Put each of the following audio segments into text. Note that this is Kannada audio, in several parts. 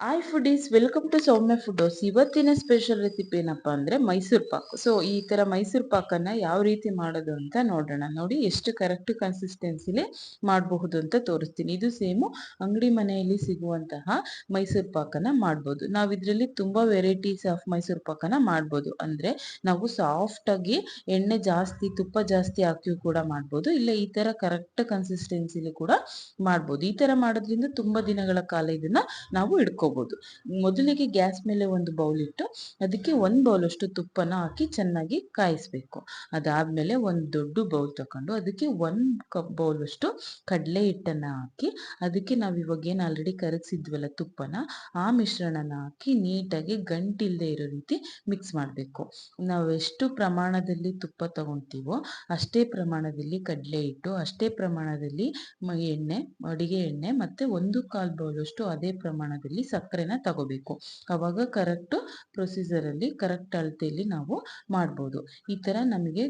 Hi foodies, welcome to Soumya food house. ಇವತ್ತಿನ ಸ್ಪೆಷಲ್ ರೆಸಿಪಿ ಏನಪ್ಪಾ ಅಂದ್ರೆ ಮೈಸೂರ್ ಪಾಕ್. ಸೊ ಈ ತರ ಮೈಸೂರ್ ಪಾಕನ್ನ ಯಾವ ರೀತಿ ಮಾಡೋದು ಅಂತ ನೋಡೋಣ. ನೋಡಿ ಎಷ್ಟು ಕರೆಕ್ಟ್ ಕನ್ಸಿಸ್ಟೆನ್ಸಿಲಿ ಮಾಡಬಹುದು ಅಂತ ತೋರಿಸ್ತೀನಿ. ಇದು ಸೇಮು ಅಂಗಡಿ ಮನೆಯಲ್ಲಿ ಸಿಗುವಂತಹ ಮೈಸೂರ್ ಪಾಕನ್ನ ಮಾಡ್ಬೋದು. ನಾವು ಇದರಲ್ಲಿ ತುಂಬಾ ವೆರೈಟೀಸ್ ಆಫ್ ಮೈಸೂರ್ ಪಾಕನ್ನ ಮಾಡ್ಬೋದು. ಅಂದ್ರೆ ನಾವು ಸಾಫ್ಟ್ ಆಗಿ ಎಣ್ಣೆ ಜಾಸ್ತಿ ತುಪ್ಪ ಜಾಸ್ತಿ ಹಾಕಿ ಕೂಡ ಮಾಡ್ಬೋದು, ಇಲ್ಲ ಈ ತರ ಕರೆಕ್ಟ್ ಕನ್ಸಿಸ್ಟೆನ್ಸಿಲಿ ಕೂಡ ಮಾಡ್ಬೋದು. ಈ ತರ ಮಾಡೋದ್ರಿಂದ ತುಂಬಾ ದಿನಗಳ ಕಾಲ ಇದನ್ನ ನಾವು ಇಡ್ಕೋಬಹುದು. ಮೊದಲಿಗೆ ಗ್ಯಾಸ್ ಮೇಲೆ ಒಂದು ಬೌಲ್ ಇಟ್ಟು ಅದಕ್ಕೆ ಒಂದು ಬೌಲ್ ಅಷ್ಟು ತುಪ್ಪನ ಹಾಕಿ ಚೆನ್ನಾಗಿ ಕಾಯಿಸ್ಬೇಕು. ಅದಾದ್ಮೇಲೆ ಒಂದು ದೊಡ್ಡ ಬೌಲ್ ತಕೊಂಡು ಅದಕ್ಕೆ ಒಂದು ಕಪ್ ಬೌಲ್ ಅಷ್ಟು ಕಡಲೆ ಹಿಟ್ಟನ್ನ ಹಾಕಿ ಅದಕ್ಕೆ ನಾವು ಇವಾಗ ಏನು ಆಲ್ರೆಡಿ ಕರಗಿಸಿದ್ವಲ್ಲ ತುಪ್ಪನ, ಆ ಮಿಶ್ರಣನ ಹಾಕಿ ನೀಟಾಗಿ ಗಂಟಿಲ್ದೆ ಇರೋ ರೀತಿ ಮಿಕ್ಸ್ ಮಾಡಬೇಕು. ನಾವು ಎಷ್ಟು ಪ್ರಮಾಣದಲ್ಲಿ ತುಪ್ಪ ತಗೊಂತೀವೋ ಅಷ್ಟೇ ಪ್ರಮಾಣದಲ್ಲಿ ಕಡಲೆ ಹಿಟ್ಟು, ಅಷ್ಟೇ ಪ್ರಮಾಣದಲ್ಲಿ ಎಣ್ಣೆ, ಅಡಿಗೆ ಎಣ್ಣೆ ಮತ್ತೆ 1/4 ಬೌಲಷ್ಟು ಅದೇ ಪ್ರಮಾಣದಲ್ಲಿ ಸಕ್ಕರೆನ ತಗೋಬೇಕು. ಅವಾಗ ಕರೆಕ್ಟ್ ಪ್ರೊಸೀಜರ್ ಅಲ್ಲಿ ಕರೆಕ್ಟ್ ಅಳತೆಯಲ್ಲಿ ನಾವು ಮಾಡ್ಬೋದು. ಈ ತರ ನಮಗೆ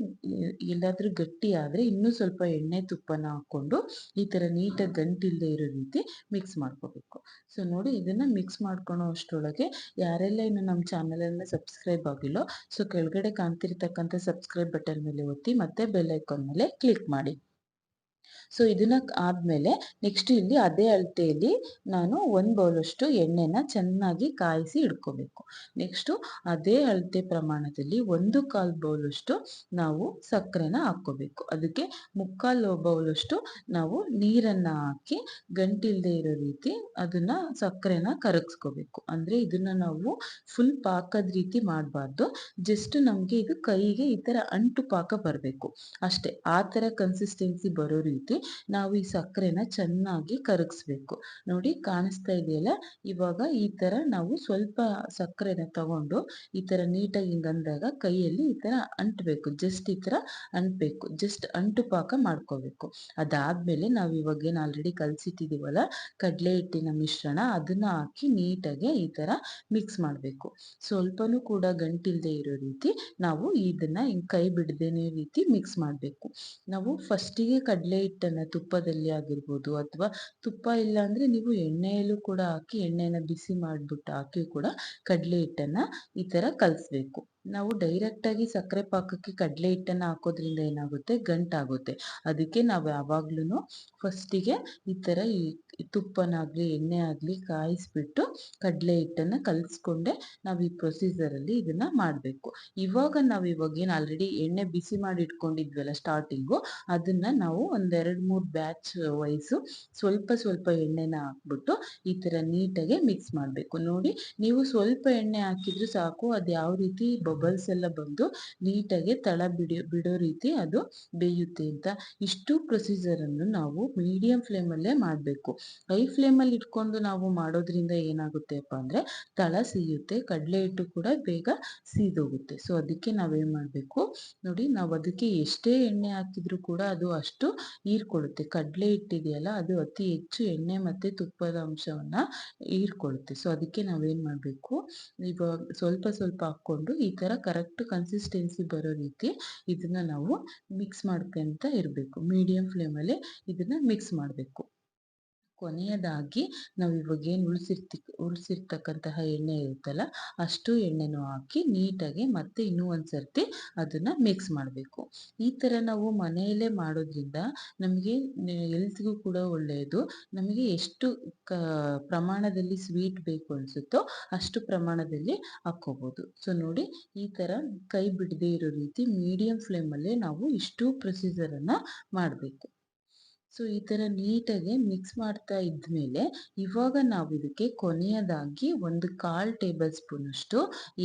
ಎಲ್ಲಾದ್ರೂ ಗಟ್ಟಿ ಆದ್ರೆ ಇನ್ನೂ ಸ್ವಲ್ಪ ಎಣ್ಣೆ ತುಪ್ಪನ ಹಾಕೊಂಡು ಈ ತರ ನೀಟಾಗಿ ಗಂಟಿಲ್ದೆ ಇರೋ ರೀತಿ ಮಿಕ್ಸ್ ಮಾಡ್ಕೋಬೇಕು. ಸೊ ನೋಡಿ, ಇದನ್ನ ಮಿಕ್ಸ್ ಮಾಡ್ಕೊಳೋ ಅಷ್ಟರೊಳಗೆ ಯಾರೆಲ್ಲ ಇನ್ನು ನಮ್ಮ ಚಾನಲ್ ಅನ್ನ ಸಬ್ಸ್ಕ್ರೈಬ್ ಆಗಿಲ್ಲೋ, ಸೊ ಕೆಳಗಡೆ ಕಾಣ್ತಿರ್ತಕ್ಕಂಥ ಸಬ್ಸ್ಕ್ರೈಬ್ ಬಟನ್ ಮೇಲೆ ಒತ್ತಿ ಮತ್ತೆ ಬೆಲ್ ಐಕಾನ್ ಮೇಲೆ ಕ್ಲಿಕ್ ಮಾಡಿ. ಸೊ ಇದನ್ನ ಆದ್ಮೇಲೆ ನೆಕ್ಸ್ಟ್ ಇಲ್ಲಿ ಅದೇ ಅಳತೆಯಲ್ಲಿ ನಾನು ಒಂದು ಬೌಲಷ್ಟು ಎಣ್ಣೆನ ಚೆನ್ನಾಗಿ ಕಾಯಿಸಿ ಇಡ್ಕೋಬೇಕು. ನೆಕ್ಸ್ಟು ಅದೇ ಅಳತೆ ಪ್ರಮಾಣದಲ್ಲಿ 1/4 ಬೌಲಷ್ಟು ನಾವು ಸಕ್ಕರೆನ ಹಾಕ್ಕೋಬೇಕು. ಅದಕ್ಕೆ 3/4 ಬೌಲಷ್ಟು ನಾವು ನೀರನ್ನ ಹಾಕಿ ಗಂಟಿಲ್ದೆ ಇರೋ ರೀತಿ ಅದನ್ನ ಸಕ್ಕರೆನ ಕರಗಿಸ್ಕೋಬೇಕು. ಅಂದ್ರೆ ಇದನ್ನ ನಾವು ಫುಲ್ ಪಾಕದ ರೀತಿ ಮಾಡಬಾರ್ದು, ಜಸ್ಟ್ ನಮ್ಗೆ ಇದು ಕೈಗೆ ಈ ತರ ಅಂಟು ಪಾಕ ಬರಬೇಕು ಅಷ್ಟೇ. ಆ ತರ ಕನ್ಸಿಸ್ಟೆನ್ಸಿ ಬರೋ ರೀತಿ ನಾವು ಈ ಸಕ್ಕರೆನ ಚೆನ್ನಾಗಿ ಕರಗಿಸ್ಬೇಕು. ನೋಡಿ ಕಾಣಿಸ್ತಾ ಇದೆಯಲ್ಲ, ಇವಾಗ ಈ ತರ ನಾವು ಸ್ವಲ್ಪ ಸಕ್ಕರೆನ ತಗೊಂಡು ಈ ತರ ನೀಟಾಗಿ ಹಿಂಗಂದಾಗ ಕೈಯಲ್ಲಿ ಈ ತರ ಅಂಟಬೇಕು. ಜಸ್ಟ್ ಈ ತರ ಅಂಟಬೇಕು, ಜಸ್ಟ್ ಅಂಟು ಪಾಕ ಮಾಡ್ಕೋಬೇಕು. ಅದಾದ್ಮೇಲೆ ನಾವು ಇವಾಗ ಏನು ಆಲ್ರೆಡಿ ಕಲ್ಸಿಟ್ಟಿದೀವಲ್ಲ ಕಡಲೆ ಹಿಟ್ಟಿನ ಮಿಶ್ರಣ, ಅದನ್ನ ಹಾಕಿ ನೀಟಾಗಿ ಈ ತರ ಮಿಕ್ಸ್ ಮಾಡಬೇಕು. ಸ್ವಲ್ಪನೂ ಕೂಡ ಗಂಟಿಲ್ದೆ ಇರೋ ರೀತಿ ನಾವು ಇದನ್ನ ಹಿಂಗ್ ಕೈ ಬಿಡದೇನೆ ರೀತಿ ಮಿಕ್ಸ್ ಮಾಡಬೇಕು. ನಾವು ಫಸ್ಟಿಗೆ ಕಡಲೆ ಹಿಟ್ಟನ್ನ ತುಪ್ಪದಲ್ಲಿ ಆಗಿರ್ಬೋದು, ಅಥವಾ ತುಪ್ಪ ಇಲ್ಲ ಅಂದ್ರೆ ನೀವು ಎಣ್ಣೆಯಲ್ಲೂ ಕೂಡ ಹಾಕಿ ಎಣ್ಣೆನ ಬಿಸಿ ಮಾಡ್ಬಿಟ್ಟು ಹಾಕಿ ಕೂಡ ಕಡಲೆ ಹಿಟ್ಟನ್ನ ಈ ತರ ಕಲಿಸ್ಬೇಕು. ನಾವು ಡೈರೆಕ್ಟ್ ಆಗಿ ಸಕ್ಕರೆ ಪಾಕಕ್ಕೆ ಕಡಲೆ ಹಿಟ್ಟನ್ನ ಹಾಕೋದ್ರಿಂದ ಏನಾಗುತ್ತೆ, ಗಂಟಾಗುತ್ತೆ. ಅದಕ್ಕೆ ನಾವು ಯಾವಾಗ್ಲೂ ಫಸ್ಟಿಗೆ ಈ ತರ ಈ ತುಪ್ಪನಾಗ್ಲಿ ಎಣ್ಣೆ ಆಗ್ಲಿ ಕಾಯಿಸ್ಬಿಟ್ಟು ಕಡಲೆ ಹಿಟ್ಟನ್ನ ಕಲಿಸ್ಕೊಂಡೆ ನಾವು ಈ ಪ್ರೊಸೀಜರ್ ಅಲ್ಲಿ ಇದನ್ನ ಮಾಡಬೇಕು. ಇವಾಗ ಏನು ಆಲ್ರೆಡಿ ಎಣ್ಣೆ ಬಿಸಿ ಮಾಡಿ ಇಟ್ಕೊಂಡಿದ್ವಲ್ಲ ಸ್ಟಾರ್ಟಿಂಗು, ಅದನ್ನ ನಾವು ಒಂದ್ 2-3 ಬ್ಯಾಚ್ ವೈಸು ಸ್ವಲ್ಪ ಸ್ವಲ್ಪ ಎಣ್ಣೆನ ಹಾಕ್ಬಿಟ್ಟು ಈ ತರ ನೀಟಾಗಿ ಮಿಕ್ಸ್ ಮಾಡಬೇಕು. ನೋಡಿ, ನೀವು ಸ್ವಲ್ಪ ಎಣ್ಣೆ ಹಾಕಿದ್ರು ಸಾಕು, ಅದು ಯಾವ ರೀತಿ ಬಬಲ್ಸ್ ಎಲ್ಲ ಬಂದು ನೀಟಾಗಿ ತಳ ಬಿಡೋ ರೀತಿ ಅದು ಬೇಯುತ್ತೆ ಅಂತ. ಇಷ್ಟು ಪ್ರೊಸೀಜರ್ ಅನ್ನು ನಾವು ಮೀಡಿಯಂ ಫ್ಲೇಮ್ ಅಲ್ಲೇ ಮಾಡಬೇಕು. ಹೈ ಫ್ಲೇಮ್ ಅಲ್ಲಿ ಇಟ್ಕೊಂಡು ನಾವು ಮಾಡೋದ್ರಿಂದ ಏನಾಗುತ್ತೆಪ್ಪ ಅಂದ್ರೆ ತಳ ಸಿಯುತ್ತೆ, ಕಡಲೆ ಹಿಟ್ಟು ಕೂಡ ಬೇಗ ಸೀದೋಗುತ್ತೆ. ಸೊ ಅದಕ್ಕೆ ನಾವೇನ್ ಮಾಡ್ಬೇಕು, ನೋಡಿ ನಾವು ಅದಕ್ಕೆ ಎಷ್ಟೇ ಎಣ್ಣೆ ಹಾಕಿದ್ರು ಕೂಡ ಅದು ಅಷ್ಟು ಹೀರ್ಕೊಳ್ಳುತ್ತೆ. ಕಡಲೆ ಹಿಟ್ಟಿದೆಯಲ್ಲ, ಅದು ಅತಿ ಹೆಚ್ಚು ಎಣ್ಣೆ ಮತ್ತೆ ತುಪ್ಪದ ಅಂಶವನ್ನ ಹೀರ್ಕೊಳ್ಳುತ್ತೆ. ಸೊ ಅದಕ್ಕೆ ನಾವೇನ್ ಮಾಡ್ಬೇಕು, ಇವಾಗ ಸ್ವಲ್ಪ ಸ್ವಲ್ಪ ಹಾಕೊಂಡು ಈ ತರ ಕರೆಕ್ಟ್ ಕನ್ಸಿಸ್ಟೆನ್ಸಿ ಬರೋ ರೀತಿ ಇದನ್ನ ನಾವು ಮಿಕ್ಸ್ ಮಾಡ್ಕೊಂತ ಇರಬೇಕು. ಮೀಡಿಯಂ ಫ್ಲೇಮಲ್ಲಿ ಇದನ್ನ ಮಿಕ್ಸ್ ಮಾಡಬೇಕು. ಕೊನೆಯದಾಗಿ ನಾವು ಇವಾಗ ಏನು ಉಳಿಸಿರ್ತಕ್ಕಂತಹ ಎಣ್ಣೆ ಇರುತ್ತಲ್ಲ, ಅಷ್ಟು ಎಣ್ಣೆನೂ ಹಾಕಿ ನೀಟಾಗಿ ಮತ್ತೆ ಇನ್ನೂ ಒಂದ್ಸರ್ತಿ ಅದನ್ನ ಮಿಕ್ಸ್ ಮಾಡಬೇಕು. ಈ ತರ ನಾವು ಮನೆಯಲ್ಲೇ ಮಾಡೋದ್ರಿಂದ ನಮಗೆ ಹೆಲ್ತ್ಗೂ ಕೂಡ ಒಳ್ಳೆಯದು. ನಮಗೆ ಎಷ್ಟು ಪ್ರಮಾಣದಲ್ಲಿ ಸ್ವೀಟ್ ಬೇಕು ಅನ್ಸುತ್ತೋ ಅಷ್ಟು ಪ್ರಮಾಣದಲ್ಲಿ ಹಾಕೋಬಹುದು. ಸೊ ನೋಡಿ, ಈ ತರ ಕೈ ಬಿಡದೆ ಇರೋ ರೀತಿ ಮೀಡಿಯಂ ಫ್ಲೇಮಲ್ಲೇ ನಾವು ಇಷ್ಟು ಪ್ರೊಸೀಜರ್ ಅನ್ನ ಮಾಡಬೇಕು. ಸೊ ಈ ತರ ನೀಟಾಗಿ ಮಿಕ್ಸ್ ಮಾಡ್ತಾ ಇದ್ಮೇಲೆ ಇವಾಗ ನಾವು ಇದಕ್ಕೆ ಕೊನೆಯದಾಗಿ 1/4 ಟೇಬಲ್ ಸ್ಪೂನ್ ಅಷ್ಟು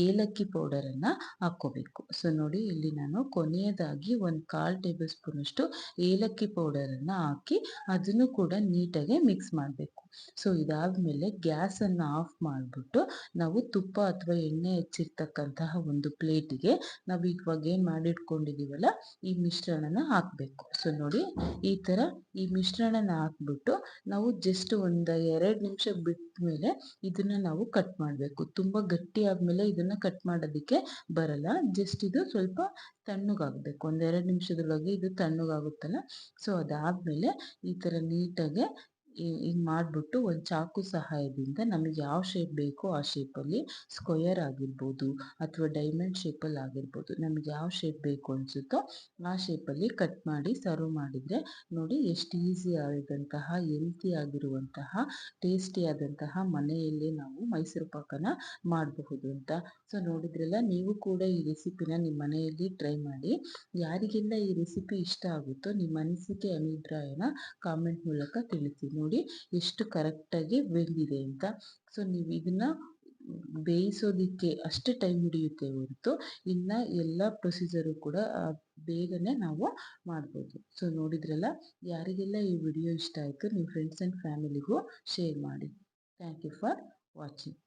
ಏಲಕ್ಕಿ ಪೌಡರ್ ಅನ್ನ ಹಾಕೋಬೇಕು. ಸೊ ನೋಡಿ, ಇಲ್ಲಿ ನಾನು ಕೊನೆಯದಾಗಿ 1/4 ಟೇಬಲ್ ಸ್ಪೂನ್ ಅಷ್ಟು ಏಲಕ್ಕಿ ಪೌಡರ್ ಅನ್ನ ಹಾಕಿ ಅದನ್ನು ಕೂಡ ನೀಟಾಗಿ ಮಿಕ್ಸ್ ಮಾಡಬೇಕು. ಸೊ ಇದಾದ್ಮೇಲೆ ಗ್ಯಾಸ್ ಅನ್ನ ಆಫ್ ಮಾಡಿಬಿಟ್ಟು ನಾವು ತುಪ್ಪ ಅಥವಾ ಎಣ್ಣೆ ಹೆಚ್ಚಿರ್ತಕ್ಕಂತಹ ಒಂದು ಪ್ಲೇಟಿಗೆ ನಾವು ಇವಾಗ ಏನ್ ಮಾಡಿಟ್ಕೊಂಡಿದೀವಲ್ಲ ಈ ಮಿಶ್ರಣನ ಹಾಕ್ಬೇಕು. ಸೊ ನೋಡಿ, ಈ ತರ ಈ ಮಿಶ್ರಣನ ಹಾಕ್ಬಿಟ್ಟು ನಾವು ಜಸ್ಟ್ ಒಂದ್ 2 ನಿಮಿಷ ಬಿಟ್ಟ ಮೇಲೆ ಇದನ್ನ ನಾವು ಕಟ್ ಮಾಡಬೇಕು. ತುಂಬಾ ಗಟ್ಟಿ ಆದ್ಮೇಲೆ ಇದನ್ನ ಕಟ್ ಮಾಡೋದಕ್ಕೆ ಬರಲ್ಲ. ಜಸ್ಟ್ ಇದು ಸ್ವಲ್ಪ ತಣ್ಣಗಾಗ್ಬೇಕು, ಒಂದ್ 2 ನಿಮಿಷದೊಳಗೆ ಇದು ತಣ್ಣಗಾಗುತ್ತಲ್ಲ. ಸೊ ಅದಾದ್ಮೇಲೆ ಈ ತರ ನೀಟಾಗಿ ಹಿಂಗೆ ಮಾಡಿಬಿಟ್ಟು ಒಂದು ಚಾಕು ಸಹಾಯದಿಂದ ನಮಗೆ ಯಾವ ಶೇಪ್ ಬೇಕೋ ಆ ಶೇಪಲ್ಲಿ ಸ್ಕ್ವಯರ್ ಆಗಿರ್ಬೋದು ಅಥವಾ ಡೈಮಂಡ್ ಶೇಪಲ್ಲಿ ಆಗಿರ್ಬೋದು, ನಮಗೆ ಯಾವ ಶೇಪ್ ಬೇಕು ಅನಿಸುತ್ತೋ ಆ ಶೇಪಲ್ಲಿ ಕಟ್ ಮಾಡಿ ಸರ್ವ್ ಮಾಡಿದರೆ ನೋಡಿ ಎಷ್ಟು ಈಸಿ ಆದಂತಹ ಹೆಲ್ತಿ ಆಗಿರುವಂತಹ ಟೇಸ್ಟಿ ಆದಂತಹ ಮನೆಯಲ್ಲೇ ನಾವು ಮೈಸೂರು ಪಾಕನ ಮಾಡಬಹುದು ಅಂತ. ಸೊ ನೋಡಿದ್ರಲ್ಲ, ನೀವು ಕೂಡ ಈ ರೆಸಿಪಿನ ನಿಮ್ಮ ಮನೆಯಲ್ಲಿ ಟ್ರೈ ಮಾಡಿ. ಯಾರಿಗೆಲ್ಲ ಈ ರೆಸಿಪಿ ಇಷ್ಟ ಆಗುತ್ತೋ ನಿಮ್ಮ ಅನಿಸಿಕೆ ಅಭಿಪ್ರಾಯನ ಕಾಮೆಂಟ್ ಮೂಲಕ ತಿಳಿಸಿ. ನೋಡಿ ಎಷ್ಟು ಕರೆಕ್ಟಾಗಿ ಬೆಂದಿದೆ ಅಂತ. ಸೊ ನೀವು ಇದನ್ನ ಬೇಯಿಸೋದಕ್ಕೆ ಅಷ್ಟೇ ಟೈಮ್ ಹಿಡಿಯುತ್ತೆ ಹೊರತು ಇನ್ನು ಎಲ್ಲ ಪ್ರೊಸೀಜರು ಕೂಡ ಬೇಗನೆ ನಾವು ಮಾಡ್ಬೋದು. ಸೊ ನೋಡಿದ್ರಲ್ಲ, ಯಾರಿಗೆಲ್ಲ ಈ ವಿಡಿಯೋ ಇಷ್ಟ ಆಯಿತು ನಿಮ್ಮ ಫ್ರೆಂಡ್ಸ್ ಆ್ಯಂಡ್ ಫ್ಯಾಮಿಲಿಗೂ ಶೇರ್ ಮಾಡಿ. Thank you for watching.